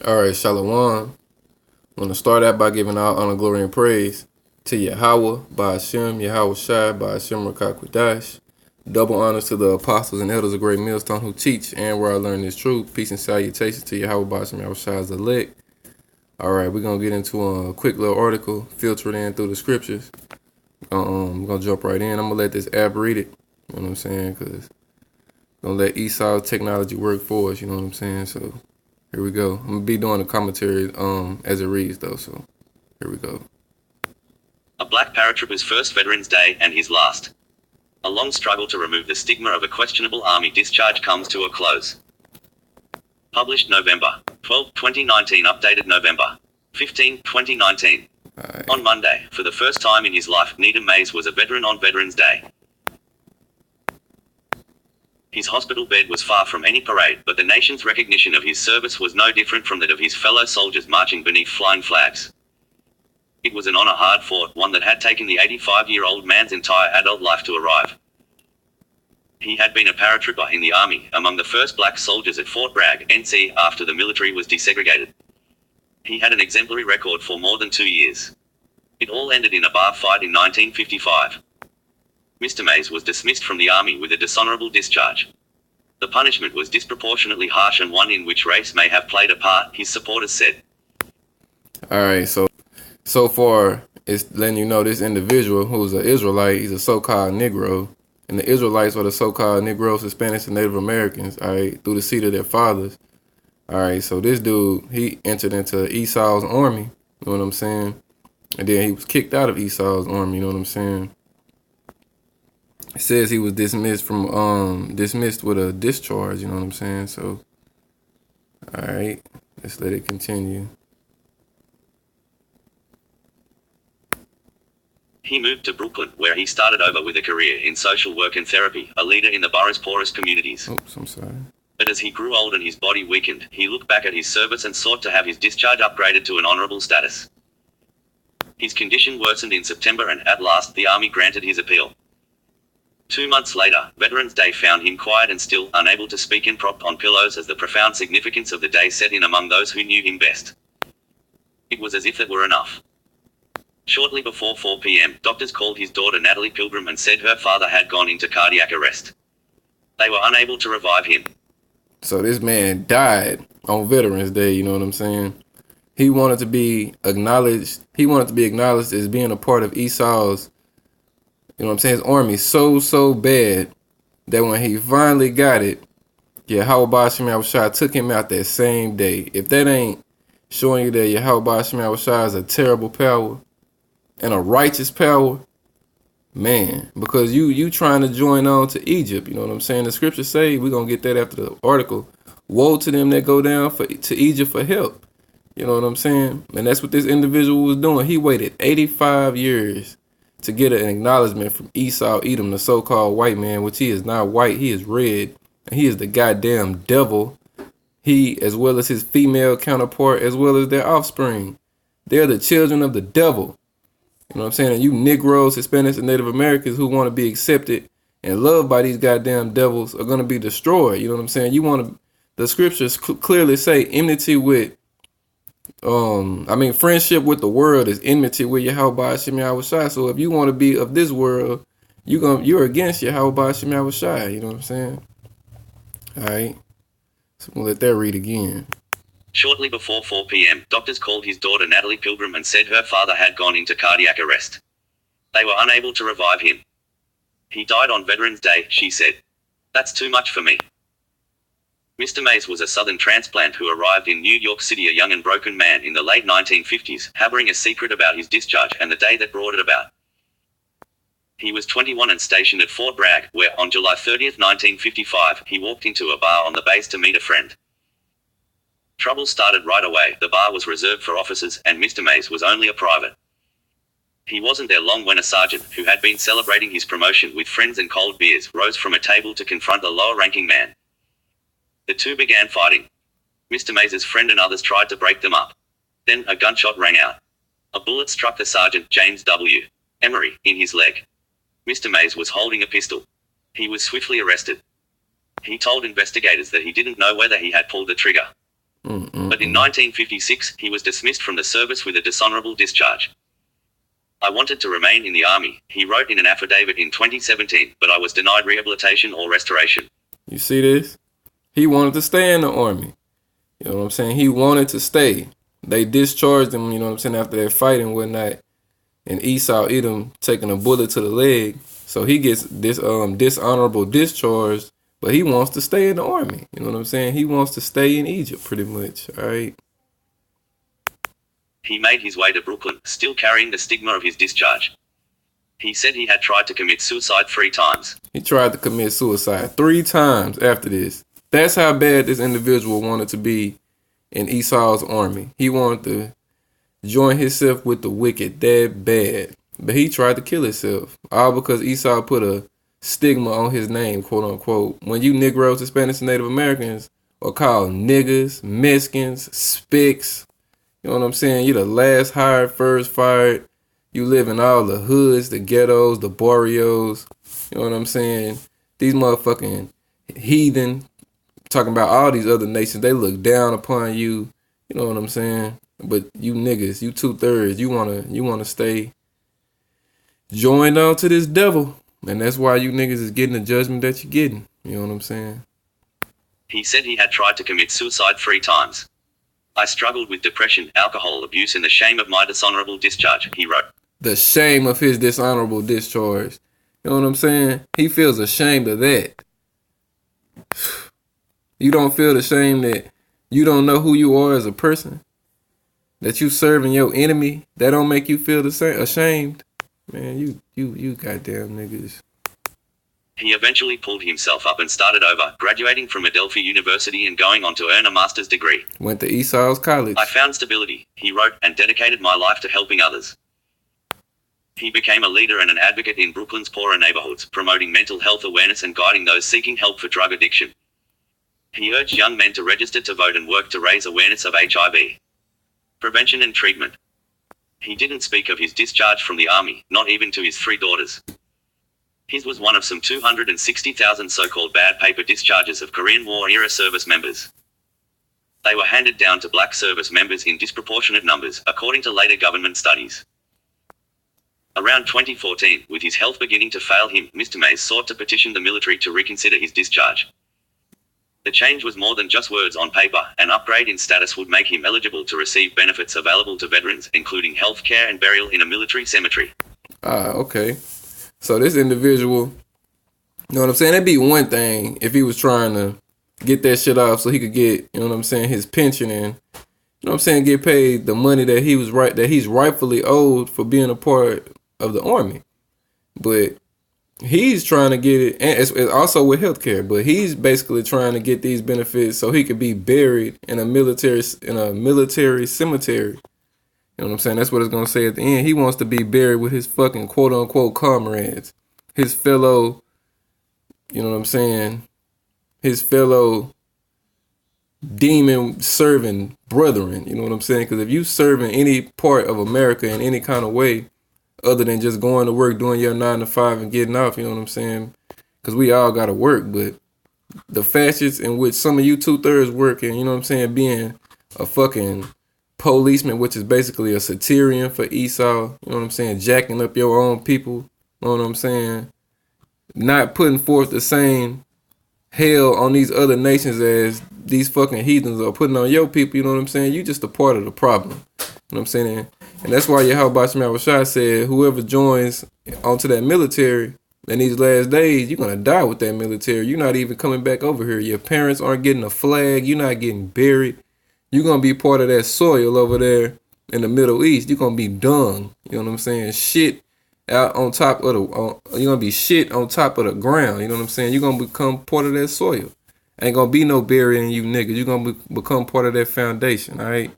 All right, Shalom. I want to start out by giving all honor, glory, and praise to Yahweh, by Hashem, Yahweh Shai, by Hashem Rakakwadash. Double honors to the apostles and elders of Great Millstone who teach and where I learn this truth. Peace and salutations to Yahweh, by Hashem, Yahweh Shai's elect. All right, we're going to get into a quick little article filtered in through the scriptures. I'm going to jump right in. I'm going to let this app read it. You know what I'm saying? Because I'm going to let Esau's technology work for us. You know what I'm saying? So here we go. I'm going to be doing a commentary as it reads, though. So here we go. A black paratrooper's first Veterans Day and his last. A long struggle to remove the stigma of a questionable Army discharge comes to a close. Published November 12, 2019. Updated November 15, 2019. Right. On Monday, for the first time in his life, Needham Mays was a veteran on Veterans Day. His hospital bed was far from any parade, but the nation's recognition of his service was no different from that of his fellow soldiers marching beneath flying flags. It was an honor hard fought, one that had taken the 85-year-old man's entire adult life to arrive. He had been a paratrooper in the Army, among the first black soldiers at Fort Bragg, NC, after the military was desegregated. He had an exemplary record for more than 2 years. It all ended in a bar fight in 1955. Mr. Mays was dismissed from the Army with a dishonorable discharge. The punishment was disproportionately harsh and one in which race may have played a part, his supporters said. All right, so far it's letting you know this individual who's an Israelite, he's a so-called Negro, and the Israelites are the so-called Negroes, Hispanics, and Native Americans, all right, through the seed of their fathers. All right, so this dude, he entered into Esau's army, you know what I'm saying? And then he was kicked out of Esau's army, you know what I'm saying? It says he was dismissed with a discharge, you know what I'm saying? So, all right, let's let it continue. He moved to Brooklyn, where he started over with a career in social work and therapy, a leader in the borough's poorest communities. Oops, I'm sorry. But as he grew old and his body weakened, he looked back at his service and sought to have his discharge upgraded to an honorable status. His condition worsened in September and, at last, the Army granted his appeal. 2 months later, Veterans Day found him quiet and still, unable to speak and propped on pillows as the profound significance of the day set in among those who knew him best. It was as if that were enough. Shortly before 4 p.m., doctors called his daughter Natalie Pilgrim and said her father had gone into cardiac arrest. They were unable to revive him. So this man died on Veterans Day, you know what I'm saying? He wanted to be acknowledged. He wanted to be acknowledged as being a part of Esau's, you know what I'm saying, his army so bad that when he finally got it, Yahweh Shai Shai took him out that same day. If that ain't showing you that Yahweh Shai Shai is a terrible power and a righteous power, man, because you trying to join on to Egypt, you know what I'm saying? The scriptures say, we're going to get that after the article, woe to them that go down to Egypt for help. You know what I'm saying? And that's what this individual was doing. He waited 85 years to get an acknowledgement from Esau, Edom, the so-called white man, which he is not white, he is red, and he is the goddamn devil. He, as well as his female counterpart, as well as their offspring, they're the children of the devil. You know what I'm saying? And you Negroes, Hispanics, and Native Americans who want to be accepted and loved by these goddamn devils are going to be destroyed. You know what I'm saying? You want to, the scriptures clearly say enmity with, friendship with the world is enmity with Yahweh Hashem Yahweh Shai. So if you want to be of this world, you're against Yahweh Hashem Yahweh Shai. You know what I'm saying? All right. So we'll let that read again. Shortly before 4 p.m., doctors called his daughter Natalie Pilgrim and said her father had gone into cardiac arrest. They were unable to revive him. He died on Veterans Day, she said. That's too much for me. Mr. Mays was a Southern transplant who arrived in New York City a young and broken man in the late 1950s, harboring a secret about his discharge and the day that brought it about. He was 21 and stationed at Fort Bragg, where, on July 30, 1955, he walked into a bar on the base to meet a friend. Trouble started right away. The bar was reserved for officers, and Mr. Mays was only a private. He wasn't there long when a sergeant, who had been celebrating his promotion with friends and cold beers, rose from a table to confront a lower-ranking man. The two began fighting. Mr. Mays's friend and others tried to break them up. Then a gunshot rang out. A bullet struck the sergeant, James W. Emery, in his leg. Mr. Mays was holding a pistol. He was swiftly arrested. He told investigators that he didn't know whether he had pulled the trigger. But in 1956, he was dismissed from the service with a dishonorable discharge. I wanted to remain in the army, he wrote in an affidavit in 2017, but I was denied rehabilitation or restoration. You see this? He wanted to stay in the army. You know what I'm saying? He wanted to stay. They discharged him, you know what I'm saying, after that fight and whatnot. And Esau Edom taking a bullet to the leg. So he gets this dishonorable discharge, but he wants to stay in the army. You know what I'm saying? He wants to stay in Egypt pretty much. All right. He made his way to Brooklyn, still carrying the stigma of his discharge. He said he had tried to commit suicide 3 times. He tried to commit suicide 3 times after this. That's how bad this individual wanted to be in Esau's army. He wanted to join himself with the wicked that bad. But he tried to kill himself. All because Esau put a stigma on his name, quote unquote. When you Negroes, Hispanics, and Native Americans are called niggas, Mexicans, spicks, you know what I'm saying? You're the last hired, first fired. You live in all the hoods, the ghettos, the barrios. You know what I'm saying? These motherfucking heathen, talking about all these other nations, they look down upon you. You know what I'm saying? But you niggas, you 2/3, you wanna stay joined on to this devil. And that's why you niggas is getting the judgment that you're getting. You know what I'm saying? He said he had tried to commit suicide 3 times. I struggled with depression, alcohol abuse, and the shame of my dishonorable discharge, he wrote. The shame of his dishonorable discharge. You know what I'm saying? He feels ashamed of that. You don't feel the shame that you don't know who you are as a person? That you serving your enemy? That don't make you feel the same ashamed? Man, you goddamn niggas. He eventually pulled himself up and started over, graduating from Adelphi University and going on to earn a master's degree. Went to Esau's college. I found stability, he wrote, and dedicated my life to helping others. He became a leader and an advocate in Brooklyn's poorer neighborhoods, promoting mental health awareness and guiding those seeking help for drug addiction. He urged young men to register to vote and work to raise awareness of HIV prevention and treatment. He didn't speak of his discharge from the army, not even to his 3 daughters. His was one of some 260,000 so-called bad paper discharges of Korean War-era service members. They were handed down to black service members in disproportionate numbers, according to later government studies. Around 2014, with his health beginning to fail him, Mr. Mays sought to petition the military to reconsider his discharge. The change was more than just words on paper. An upgrade in status would make him eligible to receive benefits available to veterans, including health care and burial in a military cemetery. Okay. So this individual, you know what I'm saying? That'd be one thing if he was trying to get that shit off so he could get, you know what I'm saying, his pension and, you know what I'm saying, get paid the money that he's rightfully owed for being a part of the army. But he's trying to get it, and it's also with healthcare, but he's basically trying to get these benefits so he could be buried in a military cemetery. You know what I'm saying? That's what it's going to say at the end. He wants to be buried with his fucking quote-unquote comrades. His fellow, you know what I'm saying? His fellow demon-serving brethren. You know what I'm saying? Because if you serving any part of America in any kind of way, other than just going to work, doing your 9 to 5 and getting off, you know what I'm saying? Because we all got to work, but the facets in which some of you 2/3 work and, you know what I'm saying, being a fucking policeman, which is basically a Satirian for Esau, you know what I'm saying, jacking up your own people, you know what I'm saying, not putting forth the same hell on these other nations as these fucking heathens are putting on your people, you know what I'm saying, you just a part of the problem, you know what I'm saying, and that's why Yahweh Shema Rashad said, whoever joins onto that military in these last days, you're going to die with that military, you're not even coming back over here, your parents aren't getting a flag, you're not getting buried, you're going to be part of that soil over there in the Middle East. You're going to be dung. You know what I'm saying? Shit out on top of you're going to be shit on top of the ground. You know what I'm saying? You're going to become part of that soil. Ain't going to be no burying you niggas. You're going to become part of that foundation. All right?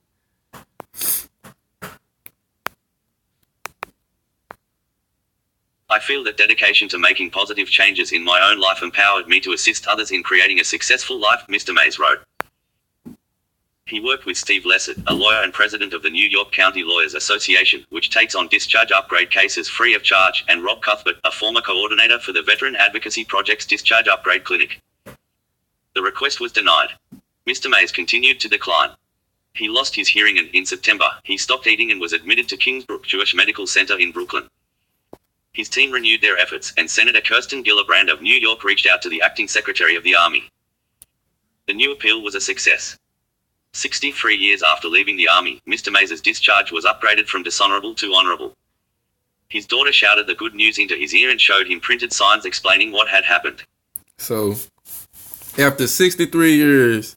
I feel that dedication to making positive changes in my own life empowered me to assist others in creating a successful life, Mr. Mays wrote. He worked with Steve Lessard, a lawyer and president of the New York County Lawyers Association, which takes on discharge upgrade cases free of charge, and Rob Cuthbert, a former coordinator for the Veteran Advocacy Project's Discharge Upgrade Clinic. The request was denied. Mr. Mays continued to decline. He lost his hearing and, in September, he stopped eating and was admitted to Kingsbrook Jewish Medical Center in Brooklyn. His team renewed their efforts, and Senator Kirsten Gillibrand of New York reached out to the acting Secretary of the Army. The new appeal was a success. 63 years after leaving the Army, Mr. Mays's discharge was upgraded from dishonorable to honorable. His daughter shouted the good news into his ear and showed him printed signs explaining what had happened. So, after 63 years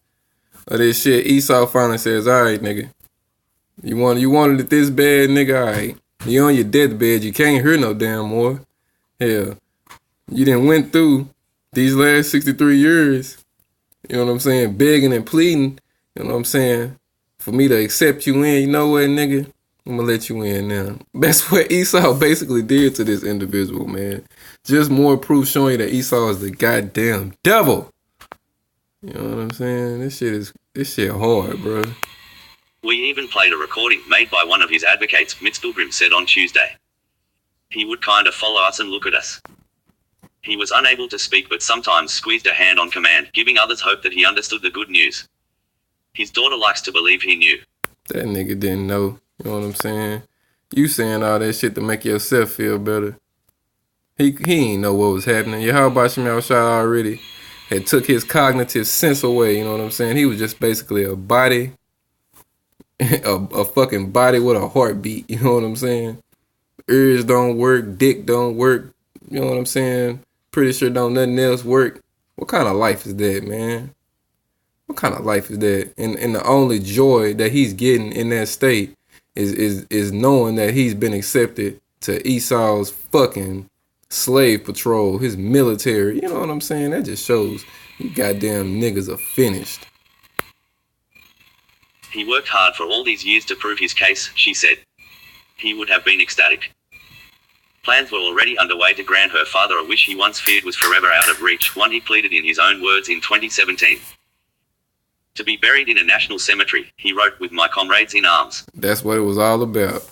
of this shit, Esau finally says, all right, nigga. You wanted it this bad, nigga? All right. You on your deathbed. You can't hear no damn more. Hell, you done went through these last 63 years, you know what I'm saying, begging and pleading, you know what I'm saying, for me to accept you in. You know what, nigga? I'm gonna let you in now. That's what Esau basically did to this individual, man. Just more proof showing you that Esau is the goddamn devil. You know what I'm saying? This shit hard, bro. We even played a recording made by one of his advocates, Mitch Pilgrim said on Tuesday. He would kind of follow us and look at us. He was unable to speak but sometimes squeezed a hand on command, giving others hope that he understood the good news. His daughter likes to believe he knew. That nigga didn't know. You know what I'm saying? You saying all that shit to make yourself feel better. He ain't know what was happening. Yahweh Shemel Shah already had took his cognitive sense away. You know what I'm saying? He was just basically a body, a fucking body with a heartbeat. You know what I'm saying? Ears don't work, dick don't work. You know what I'm saying? Pretty sure don't nothing else work. What kind of life is that, man? What kind of life is that? And the only joy that he's getting in that state is knowing that he's been accepted to Esau's fucking slave patrol, his military. You know what I'm saying? That just shows you goddamn niggas are finished. He worked hard for all these years to prove his case, she said. He would have been ecstatic. Plans were already underway to grant her father a wish he once feared was forever out of reach, one he pleaded in his own words in 2017. To be buried in a national cemetery, he wrote, with my comrades in arms. That's what it was all about.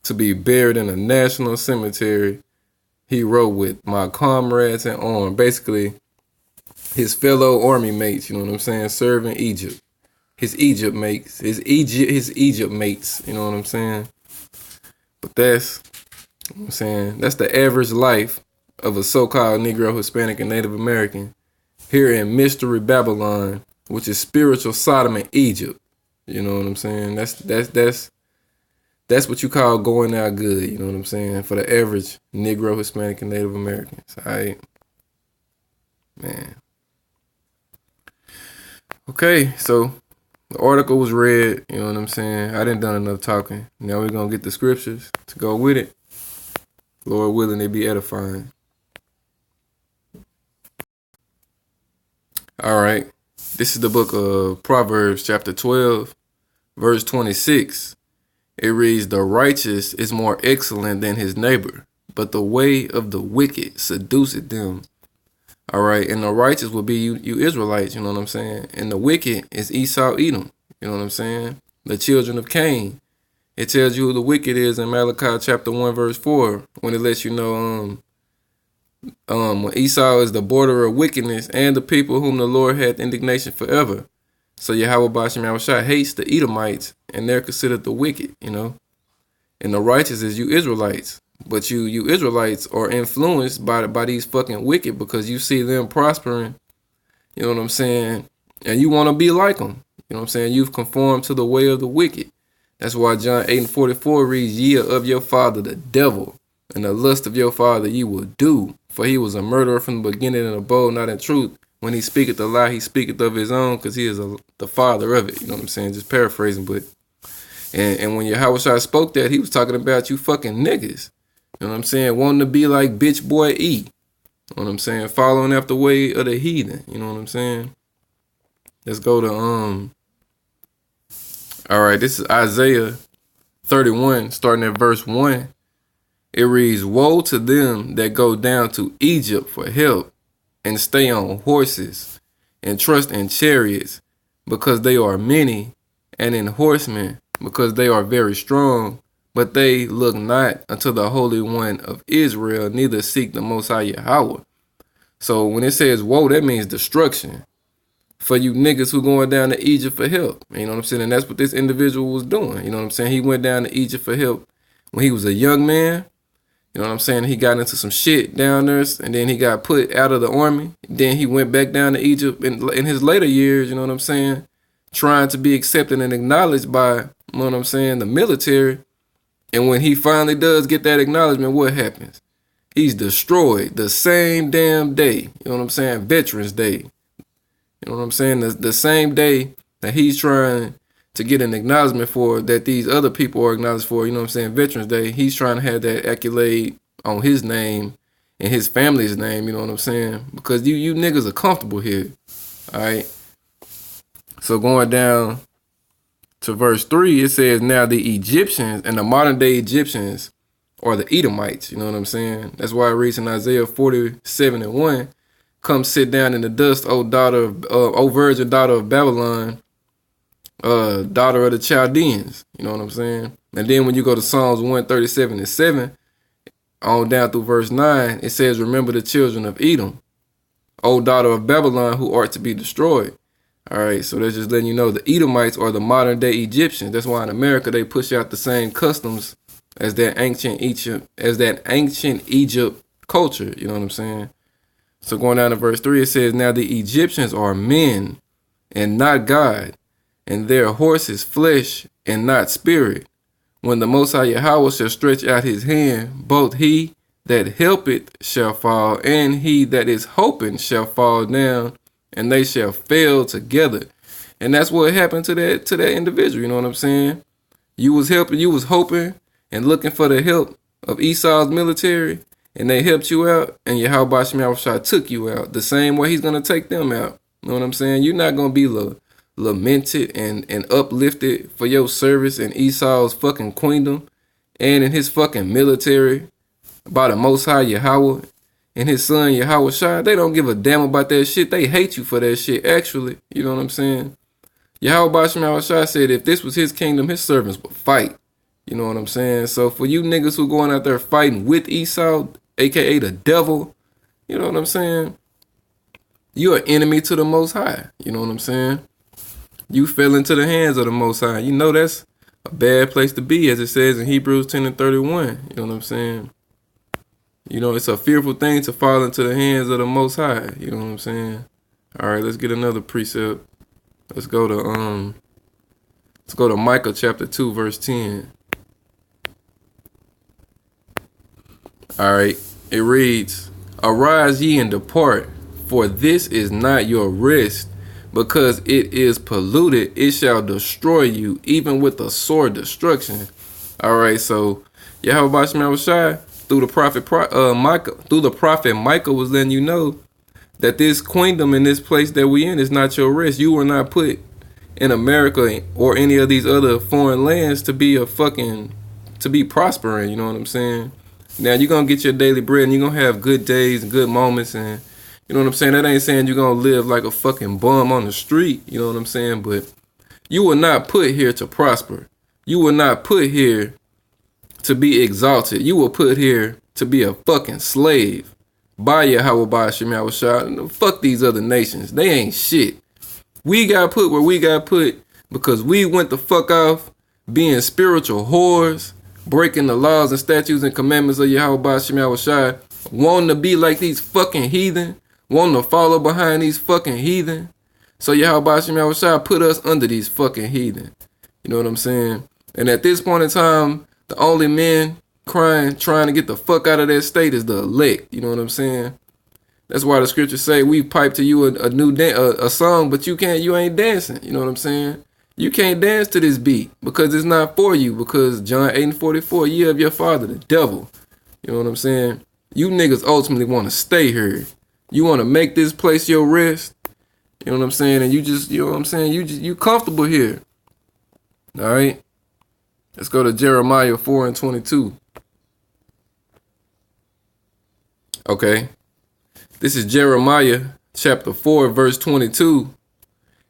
To be buried in a national cemetery, he wrote, with my comrades in arms. Basically, his fellow army mates, you know what I'm saying, serving Egypt. His Egypt mates, his Egypt mates, you know what I'm saying? But that's, you know what I'm saying, that's the average life of a so-called Negro, Hispanic, and Native American here in Mystery Babylon, which is spiritual Sodom and Egypt. You know what I'm saying? That's what you call going out good, you know what I'm saying, for the average Negro, Hispanic, and Native Americans. All right? Man. Okay, so the article was read, you know what I'm saying? I didn't done enough talking. Now we're going to get the scriptures to go with it. Lord willing, they be edifying. All right. This is the book of Proverbs, chapter 12, verse 26. It reads, the righteous is more excellent than his neighbor, but the way of the wicked seduceth them. All right. And the righteous will be you Israelites, you know what I'm saying? And the wicked is Esau, Edom, you know what I'm saying? The children of Cain. It tells you who the wicked is in Malachi chapter 1, verse 4, when it lets you know when Esau is the border of wickedness and the people whom the Lord hath indignation forever. So Yahweh Bashem Yahushua hates the Edomites, and they're considered the wicked, you know. And the righteous is you Israelites. But you Israelites are influenced by these fucking wicked because you see them prospering, you know what I'm saying? And you want to be like them, you know what I'm saying? You've conformed to the way of the wicked. That's why John 8:44 reads, ye are of your father the devil, and the lust of your father ye will do. For he was a murderer from the beginning and abode not in truth. When he speaketh a lie, he speaketh of his own, because he is the father of it. You know what I'm saying? Just paraphrasing, but and when Yahweh spoke that, he was talking about you fucking niggas. You know what I'm saying? Wanting to be like bitch boy E. You know what I'm saying? Following after the way of the heathen. You know what I'm saying? Let's go to all right, this is Isaiah 31, starting at verse 1. It reads, woe to them that go down to Egypt for help, and stay on horses, and trust in chariots, because they are many, and in horsemen, because they are very strong, but they look not unto the Holy One of Israel, neither seek the Most High Yahweh. So when it says woe, that means destruction. for you niggas who going down to Egypt for help. You know what I'm saying? And that's what this individual was doing. You know what I'm saying? He went down to Egypt for help when he was a young man. You know what I'm saying? He got into some shit down there, and then he got put out of the army. Then he went back down to Egypt in his later years, you know what I'm saying? Trying to be accepted and acknowledged by, you know what I'm saying, the military. And when he finally does get that acknowledgement, what happens? He's destroyed the same damn day. You know what I'm saying? Veterans Day. You know what I'm saying? The same day that he's trying to get an acknowledgement for, that these other people are acknowledged for, you know what I'm saying, Veterans Day, he's trying to have that accolade on his name and his family's name, you know what I'm saying? Because you niggas are comfortable here. All right. So going down to verse 3, it says, now the Egyptians and the modern day Egyptians are the Edomites, you know what I'm saying? That's why it reads in Isaiah 47:1, come sit down in the dust, O virgin daughter of Babylon, daughter of the Chaldeans, you know what I'm saying? And then when you go to Psalms 137:7, on down through verse 9, it says, remember the children of Edom, O daughter of Babylon, who art to be destroyed. All right, so that's just letting you know the Edomites are the modern day Egyptians. That's why in America they push out the same customs as that ancient Egypt culture. You know what I'm saying? So going down to verse 3, it says, now the Egyptians are men and not God, and their horses flesh and not spirit. When the Most High Yahweh shall stretch out his hand, both he that helpeth shall fall, and he that is hoping shall fall down, and they shall fail together. And that's what happened to that individual. You know what I'm saying? You was hoping and looking for the help of Esau's military, and they helped you out, and Yahweh Shai took you out the same way he's gonna take them out. You know what I'm saying? You're not gonna be lamented and uplifted for your service in Esau's fucking queendom and in his fucking military by the Most High Yahweh and his son Yahweh Shai. They don't give a damn about that shit. They hate you for that shit, actually. You know what I'm saying? Yahweh Shai said if this was his kingdom, his servants would fight. You know what I'm saying? So for you niggas who going out there fighting with Esau, aka the devil, you know what I'm saying? You're an enemy to the Most High. You know what I'm saying? You fell into the hands of the Most High. You know that's a bad place to be, as it says in Hebrews 10:31. You know what I'm saying? You know, it's a fearful thing to fall into the hands of the Most High. You know what I'm saying? All right, let's get another precept. Let's go to Micah chapter 2, verse 10. All right, it reads, arise ye and depart, for this is not your rest, because it is polluted. It shall destroy you, even with a sore destruction. All right, so Yahweh Shai, through the prophet Micah was letting you know that this queendom in this place that we in is not your rest. You were not put in America or any of these other foreign lands to be prospering. You know what I'm saying? Now you're gonna get your daily bread and you're gonna have good days and good moments, and you know what I'm saying? That ain't saying you're gonna live like a fucking bum on the street, you know what I'm saying? But you were not put here to prosper. You were not put here to be exalted. You were put here to be a fucking slave by Yahweh Shem Shah. Fuck these other nations. They ain't shit. We got put where we got put because we went the fuck off being spiritual whores, breaking the laws and statutes and commandments of Yahweh Shem Shah, wanting to be like these fucking heathen, wanting to follow behind these fucking heathen. So Yahweh Shem Shah put us under these fucking heathen. You know what I'm saying? And at this point in time, the only men trying to get the fuck out of that state is the elect. You know what I'm saying? That's why the scriptures say we pipe to you a song, but you ain't dancing. You know what I'm saying? You can't dance to this beat because it's not for you. Because John 8:44, ye of your father, the devil. You know what I'm saying? You niggas ultimately want to stay here. You want to make this place your rest. You know what I'm saying? And you know what I'm saying? You comfortable here. All right. Let's go to Jeremiah 4:22. Okay. This is Jeremiah chapter 4, verse 22.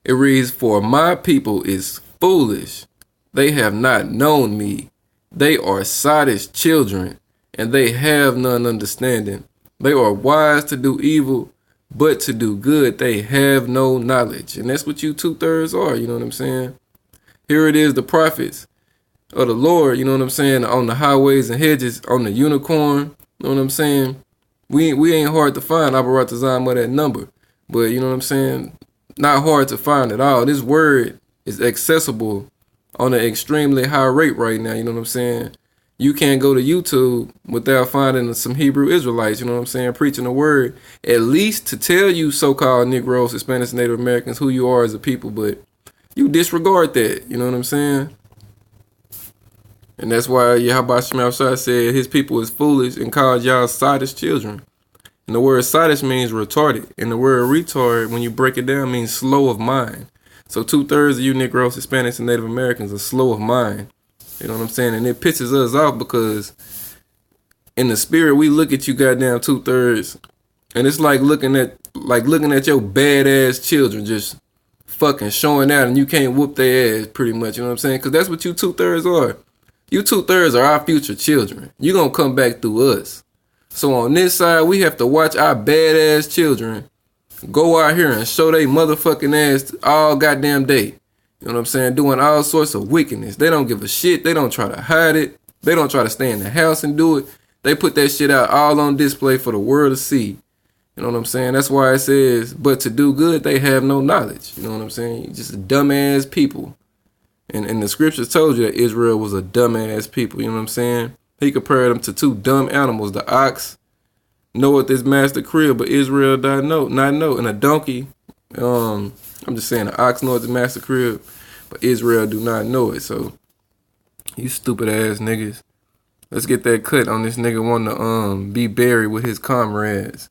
It reads, for my people is foolish. They have not known me. They are sottish children, and they have none understanding. They are wise to do evil, but to do good they have no knowledge. And that's what you 2/3 are, you know what I'm saying? Here it is, the prophets of the Lord, you know what I'm saying, on the highways and hedges, on the unicorn, you know what I'm saying? We ain't hard to find, Abaratazam of that number. But you know what I'm saying? Not hard to find at all. This word is accessible on an extremely high rate right now, you know what I'm saying? You can't go to YouTube without finding some Hebrew Israelites, you know what I'm saying, preaching the word, at least to tell you so-called Negroes, Hispanics, Native Americans who you are as a people, but you disregard that, you know what I'm saying? And that's why Yahweh Shema said his people is foolish and called y'all sadish children. And the word sadish means retarded. And the word retard, when you break it down, means slow of mind. So 2/3 of you Negroes, Hispanics, and Native Americans are slow of mind. You know what I'm saying? And it pisses us off because in the spirit, we look at you goddamn 2/3, and it's like looking at your badass children just fucking showing out, and you can't whoop their ass pretty much. You know what I'm saying? Because that's what you 2/3 are. You 2/3 are our future children. You gonna come back through us. So on this side, we have to watch our badass children go out here and show they motherfucking ass all goddamn day. You know what I'm saying? Doing all sorts of wickedness. They don't give a shit. They don't try to hide it. They don't try to stay in the house and do it. They put that shit out all on display for the world to see. You know what I'm saying? That's why it says, but to do good, they have no knowledge. You know what I'm saying? Just dumbass people. And the scriptures told you that Israel was a dumbass people. You know what I'm saying? He compared them to two dumb animals. The ox knoweth his master crib, but Israel not know. And a donkey, I'm just saying, the ox knoweth his master crib, but Israel do not know it. So, you stupid ass niggas. Let's get that cut on this nigga wanting to be buried with his comrades.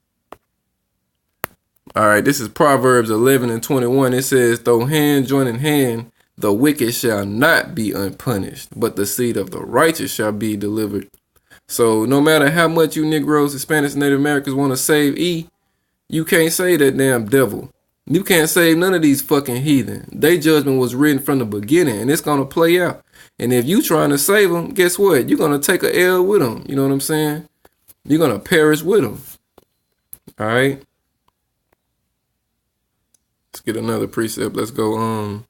Alright, this is Proverbs 11:21. It says, though hand join in hand, the wicked shall not be unpunished, but the seed of the righteous shall be delivered. So no matter how much you Negroes, Hispanics, Native Americans want to save E, you can't save that damn devil. You can't save none of these fucking heathen. Their judgment was written from the beginning, and it's going to play out. And if you trying to save them, guess what? You're going to take a L with them. You know what I'm saying? You're going to perish with them. All right? Let's get another precept. Let's go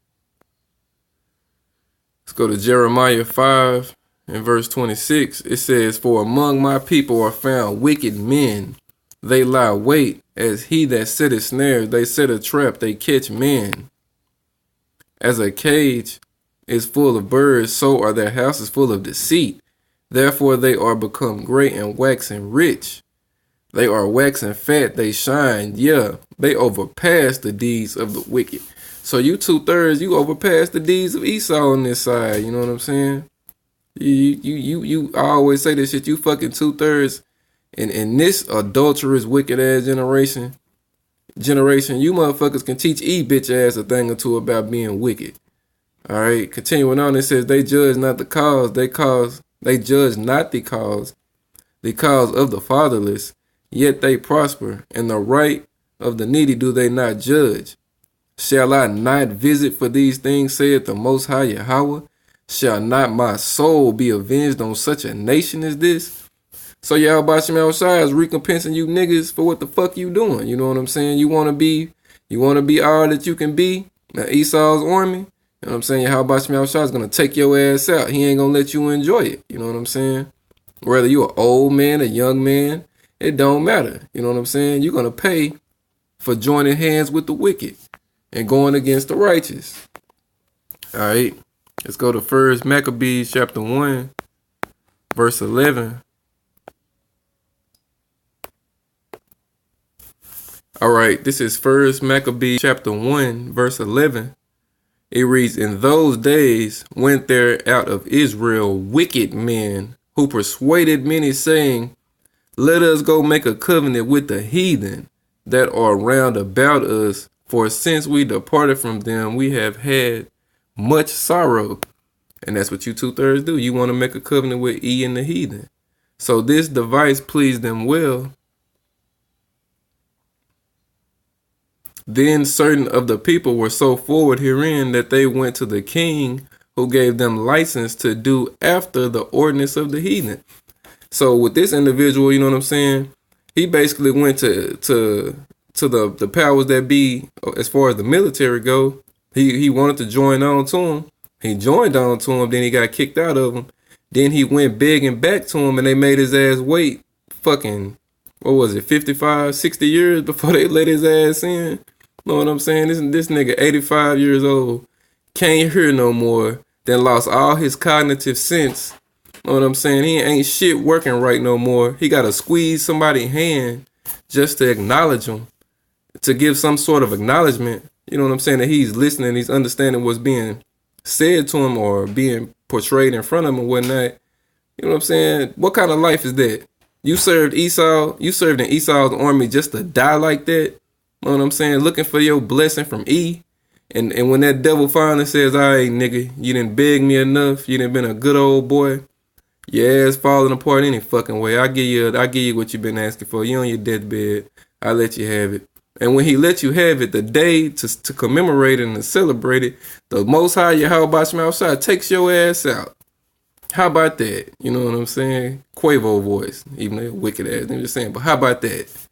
to Jeremiah 5 and verse 26. It says, for among my people are found wicked men. They lie wait as he that setteth snares. They set a trap. They catch men. As a cage is full of birds, so are their houses full of deceit. Therefore they are become great and waxing rich. They are waxing fat. They shine. Yeah, they overpass the deeds of the wicked. So you 2/3, you overpass the deeds of Esau on this side. You know what I'm saying? You I always say this shit. You fucking 2/3 in this adulterous, wicked ass generation, you motherfuckers can teach E bitch ass a thing or two about being wicked. All right. Continuing on, it says they judge not the cause. They judge not the cause of the fatherless. Yet they prosper, and the right of the needy do they not judge. Shall I not visit for these things, saith the Most High Yahweh? Shall not my soul be avenged on such a nation as this? So Yahweh Shema Shai is recompensing you niggas for what the fuck you doing. You know what I'm saying? You wanna be all that you can be. Now Esau's army, you know what I'm saying? Yahweh Shema Shai is gonna take your ass out. He ain't gonna let you enjoy it. You know what I'm saying? Whether you an old man, a young man, it don't matter. You know what I'm saying? You're gonna pay for joining hands with the wicked and going against the righteous. All right, let's go to 1 Maccabees chapter 1, verse 11. All right, this is 1 Maccabees chapter 1, verse 11. It reads, in those days went there out of Israel wicked men who persuaded many, saying, let us go make a covenant with the heathen that are round about us, for since we departed from them, we have had much sorrow. And that's what you 2/3 do. You want to make a covenant with E and the heathen. So this device pleased them well. Then certain of the people were so forward herein that they went to the king, who gave them license to do after the ordinance of the heathen. So with this individual, you know what I'm saying? He basically went to to the powers that be as far as the military go. He wanted to join on to him. He joined on to him, then he got kicked out of him. Then he went begging back to him, and they made his ass wait fucking, what was it, 55, 60 years before they let his ass in. Know what I'm saying? This nigga 85 years old, can't hear no more, then lost all his cognitive sense. Know what I'm saying? He ain't shit working right no more. He gotta squeeze somebody's hand just to acknowledge him, to give some sort of acknowledgement. You know what I'm saying? That he's listening, he's understanding what's being said to him or being portrayed in front of him and whatnot. You know what I'm saying? What kind of life is that? You served Esau, you served in Esau's army just to die like that? You know what I'm saying? Looking for your blessing from E. And when that devil finally says, all right, nigga, you didn't beg me enough, you done been a good old boy, your ass falling apart any fucking way. I give you what you've been asking for. You on your deathbed, I let you have it. And when he let you have it, the day to commemorate it and to celebrate it, the Most High Yahweh Shai takes your ass out. How about that? You know what I'm saying? Quavo voice, even though wicked ass. I'm just saying, but how about that?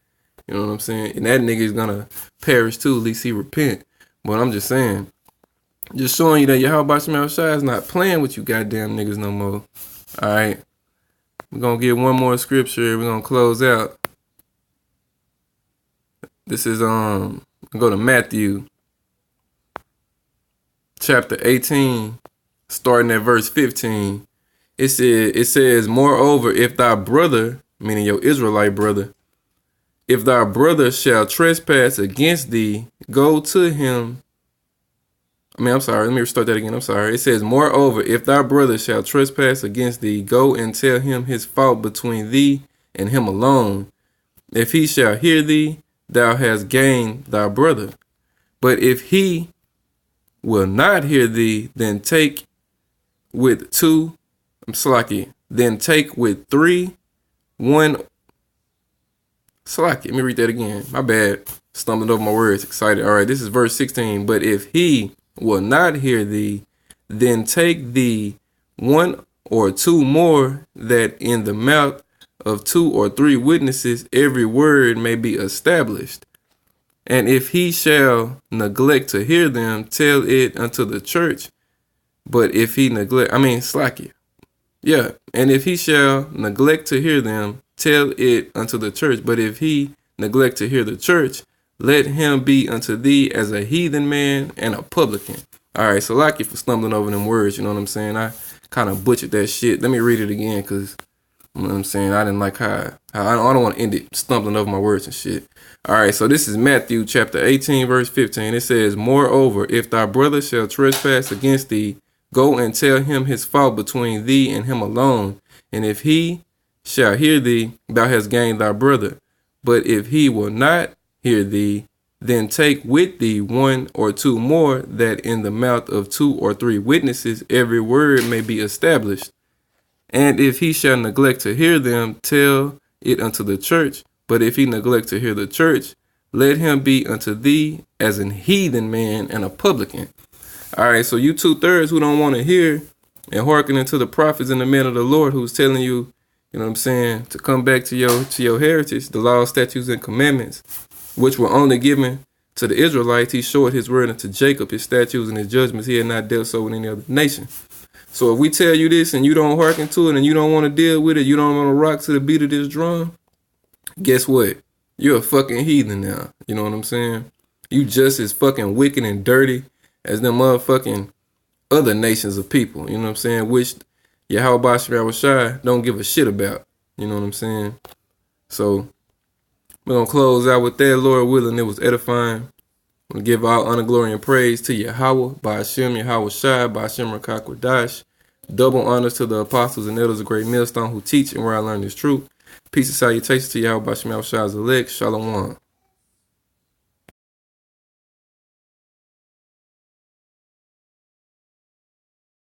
You know what I'm saying? And that nigga is gonna perish too. At least he repent. But I'm just saying, just showing you that Yahweh Shai is not playing with you goddamn niggas no more. All right, we're gonna get one more scripture. We're gonna close out. This is go to Matthew chapter 18, starting at verse 15. It says, moreover, if thy brother, meaning your Israelite brother, if thy brother shall trespass against thee, go to him. I'm sorry, let me start that again. I'm sorry. It says, moreover, if thy brother shall trespass against thee, go and tell him his fault between thee and him alone. If he shall hear thee, thou hast gained thy brother. But if he will not hear thee, then take with two, then take with three, one. Let me read that again. My bad. Stumbling over my words. Excited. All right, this is verse 16. But if he will not hear thee, then take thee one or two more, that in the mouth of two or three witnesses every word may be established. And if he shall neglect to hear them, tell it unto the church. But if he and if he shall neglect to hear them, tell it unto the church. But if he neglect to hear the church, let him be unto thee as a heathen man and a publican. All right, so like you for stumbling over them words, you know what I'm saying? I kind of butchered that shit. Let me read it again, because, you know what I'm saying, I didn't like how I don't want to end it stumbling over my words and shit. All right, so this is Matthew chapter 18, verse 15. It says, moreover, if thy brother shall trespass against thee, go and tell him his fault between thee and him alone. And if he shall hear thee, thou hast gained thy brother. But if he will not hear thee, then take with thee one or two more, that in the mouth of two or three witnesses every word may be established. And if he shall neglect to hear them, tell it unto the church. But if he neglect to hear the church, let him be unto thee as an heathen man and a publican. All right, so you 2/3 who don't want to hear and hearken unto the prophets and the men of the Lord, who's telling you, you know what I'm saying, to come back to your heritage, the laws, statutes, and commandments, which were only given to the Israelites. He showed his word unto Jacob, his statutes and his judgments. He had not dealt so with any other nation. So if we tell you this and you don't hearken to it and you don't want to deal with it, you don't want to rock to the beat of this drum, guess what? You're a fucking heathen now. You know what I'm saying? You just as fucking wicked and dirty as them motherfucking other nations of people. You know what I'm saying? Which Yahweh Shai don't give a shit about. You know what I'm saying? So we're going to close out with that. Lord willing, it was edifying. I'm going to give all honor, glory, and praise to Yahweh, Ba'ashem, Yahweh Shai, Ba'ashem Rakakwadash. Double honors to the apostles and elders of Great Millstone who teach and where I learned this truth. Peace and salutations to Yahweh Ba'ashem Shai's elect. Shalom.